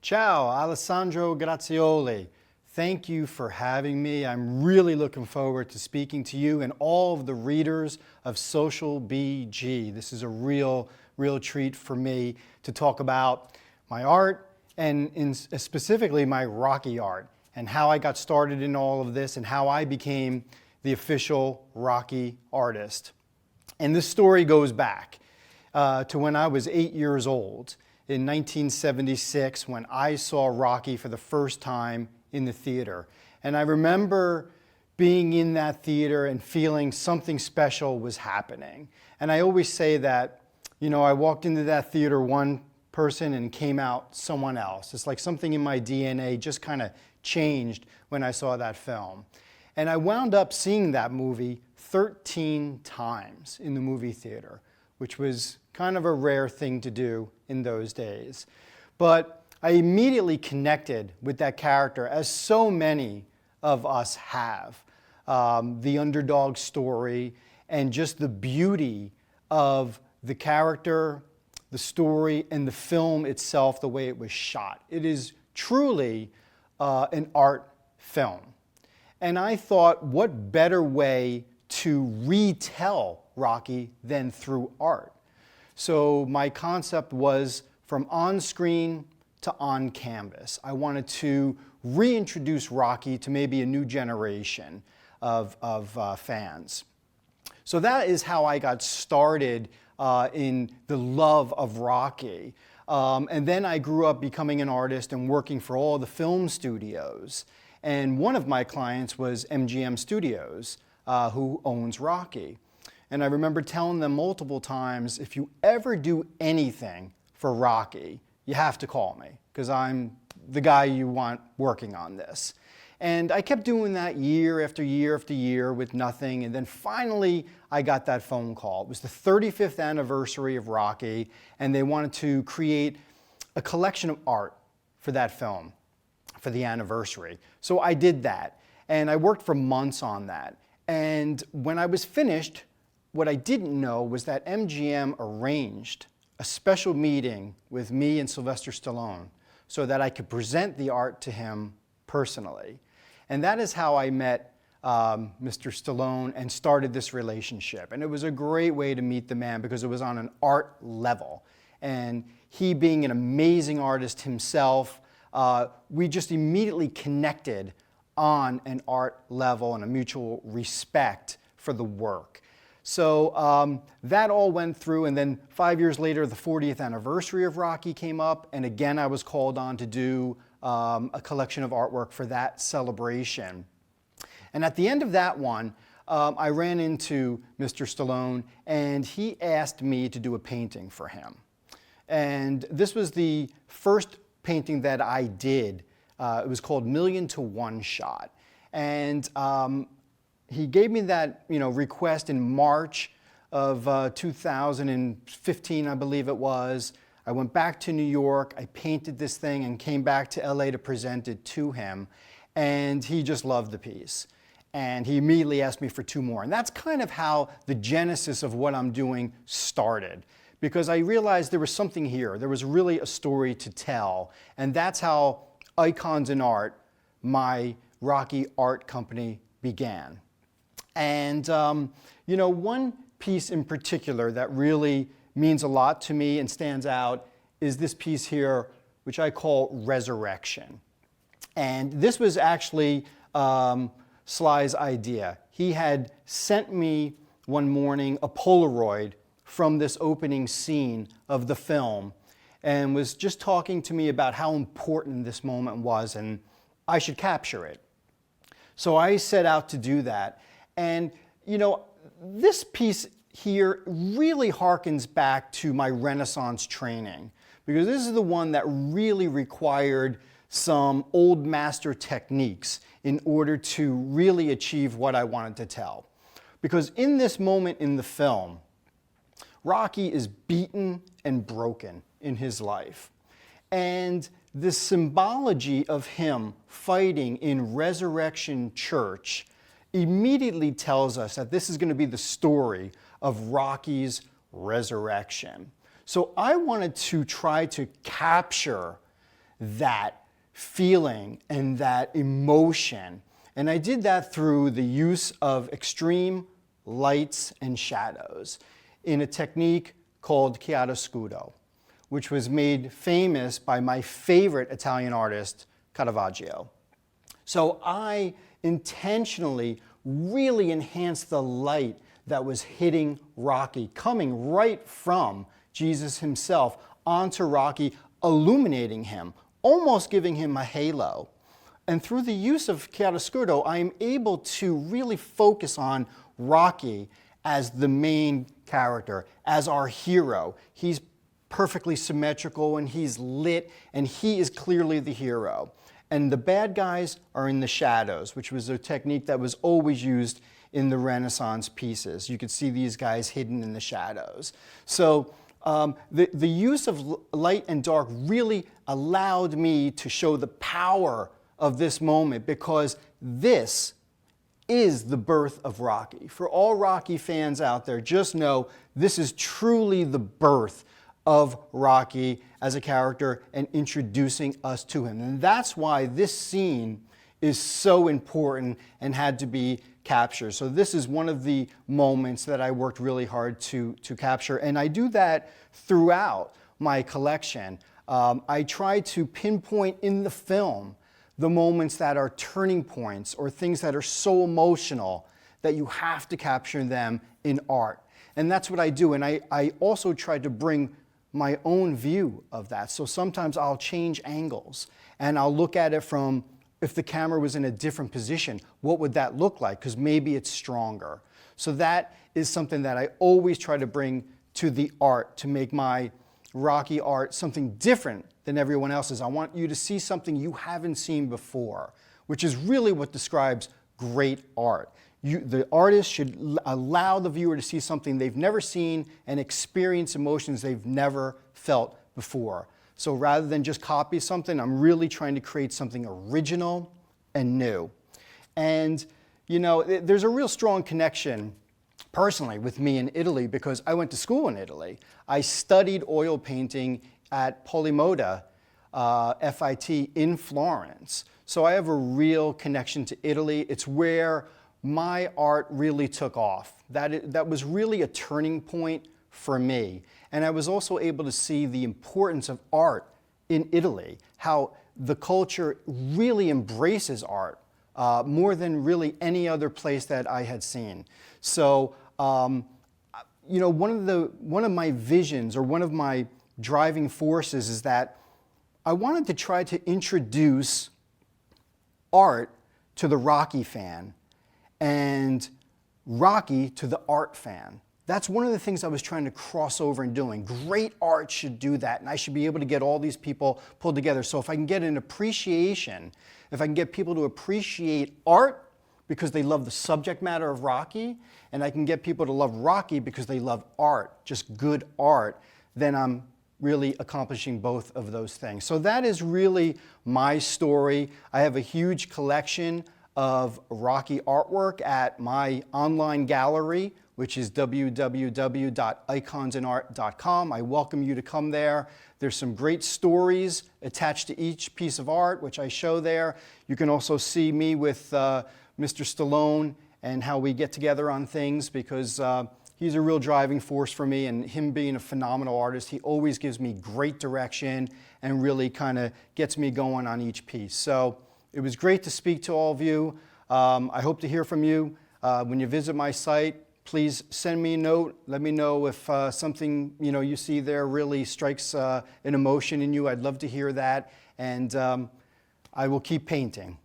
Ciao, Alessandro Grazioli. Thank you for having me. I'm really looking forward to speaking to you and all of the readers of Social BG. This is a real treat for me to talk about my art and specifically my Rocky art and how I got started in all of this and how I became the official Rocky artist. And this story goes back to when I was 8 years old in 1976 when I saw Rocky for the first time in the theater. And I remember being in that theater and feeling something special was happening. And I always say that, I walked into that theater one person and came out someone else. It's like something in my DNA just kind of changed when I saw that film. And I wound up seeing that movie 13 times in the movie theater, which was kind of a rare thing to do in those days. But I immediately connected with that character, as so many of us have. The underdog story and just the beauty of the character, the story, and the film itself, the way it was shot. It is truly an art film. And I thought, what better way to retell Rocky than through art? So my concept was from on-screen to on canvas. I wanted to reintroduce Rocky to maybe a new generation of fans. So that is how I got started in the love of Rocky. And then I grew up becoming an artist and working for all the film studios. And one of my clients was MGM Studios, who owns Rocky. And I remember telling them multiple times, if you ever do anything for Rocky, you have to call me, because I'm the guy you want working on this. And I kept doing that year after year after year with nothing, and then finally I got that phone call. It was the 35th anniversary of Rocky, and they wanted to create a collection of art for that film, for the anniversary. So I did that, and I worked for months on that. And when I was finished, what I didn't know was that MGM arranged a special meeting with me and Sylvester Stallone so that I could present the art to him personally. And that is how I met Mr. Stallone and started this relationship. And it was a great way to meet the man because it was on an art level. And he being an amazing artist himself, we just immediately connected on an art level and a mutual respect for the work. So that all went through, and then 5 years later, the 40th anniversary of Rocky came up, and again I was called on to do a collection of artwork for that celebration. And at the end of that one, I ran into Mr. Stallone, and he asked me to do a painting for him. And this was the first painting that I did. It was called Million to One Shot. And he gave me that request in March of 2015, I believe it was. I went back to New York, I painted this thing and came back to LA to present it to him. And he just loved the piece. And he immediately asked me for 2 more. And that's kind of how the genesis of what I'm doing started. Because I realized there was something here. There was really a story to tell. And that's how Icons in Art, my Rocky art company, began. And one piece in particular that really means a lot to me and stands out is this piece here, which I call Resurrection. And this was actually Sly's idea. He had sent me one morning a Polaroid from this opening scene of the film and was just talking to me about how important this moment was and I should capture it. So I set out to do that. And, this piece here really harkens back to my Renaissance training, because this is the one that really required some old master techniques in order to really achieve what I wanted to tell. Because in this moment in the film, Rocky is beaten and broken in his life. And the symbology of him fighting in Resurrection Church immediately tells us that this is going to be the story of Rocky's resurrection. So I wanted to try to capture that feeling and that emotion. And I did that through the use of extreme lights and shadows in a technique called chiaroscuro, which was made famous by my favorite Italian artist, Caravaggio. So I intentionally really enhanced the light that was hitting Rocky, coming right from Jesus himself onto Rocky, illuminating him, almost giving him a halo. And through the use of chiaroscuro, I am able to really focus on Rocky as the main character, as our hero. He's perfectly symmetrical and he's lit and he is clearly the hero. And the bad guys are in the shadows, which was a technique that was always used in the Renaissance pieces. You could see these guys hidden in the shadows. So the use of light and dark really allowed me to show the power of this moment, because this is the birth of Rocky. For all Rocky fans out there, just know this is truly the birth of Rocky as a character and introducing us to him. And that's why this scene is so important and had to be captured. So this is one of the moments that I worked really hard to capture, and I do that throughout my collection. I try to pinpoint in the film the moments that are turning points or things that are so emotional that you have to capture them in art. And that's what I do. And I also try to bring my own view of that. So sometimes I'll change angles and I'll look at it from, if the camera was in a different position, what would that look like? Because maybe it's stronger. So that is something that I always try to bring to the art, to make my Rocky art something different than everyone else's. I want you to see something you haven't seen before, which is really what describes great art. The artist should allow the viewer to see something they've never seen and experience emotions they've never felt before. So rather than just copy something, I'm really trying to create something original and new. And you know, there's a real strong connection personally with me in Italy, because I went to school in Italy. I studied oil painting at Polimoda, FIT in Florence. So I have a real connection to Italy. It's where my art really took off. That was really a turning point for me. And I was also able to see the importance of art in Italy, how the culture really embraces art more than really any other place that I had seen. So, you know, one of my visions, or one of my driving forces, is that I wanted to try to introduce art to the Rocky fan and Rocky to the art fan. That's one of the things I was trying to cross over and doing. Great art should do that, and I should be able to get all these people pulled together. So if I can get an appreciation, if I can get people to appreciate art because they love the subject matter of Rocky, and I can get people to love Rocky because they love art, just good art, then I'm really accomplishing both of those things. So that is really my story. I have a huge collection of Rocky artwork at my online gallery, which is www.iconsandart.com. I welcome you to come there. There's some great stories attached to each piece of art, which I show there. You can also see me with Mr. Stallone and how we get together on things, because he's a real driving force for me, and him being a phenomenal artist, he always gives me great direction and really kind of gets me going on each piece. So it was great to speak to all of you. I hope to hear from you. When you visit my site, please send me a note. Let me know if something you see there really strikes an emotion in you. I'd love to hear that, and I will keep painting.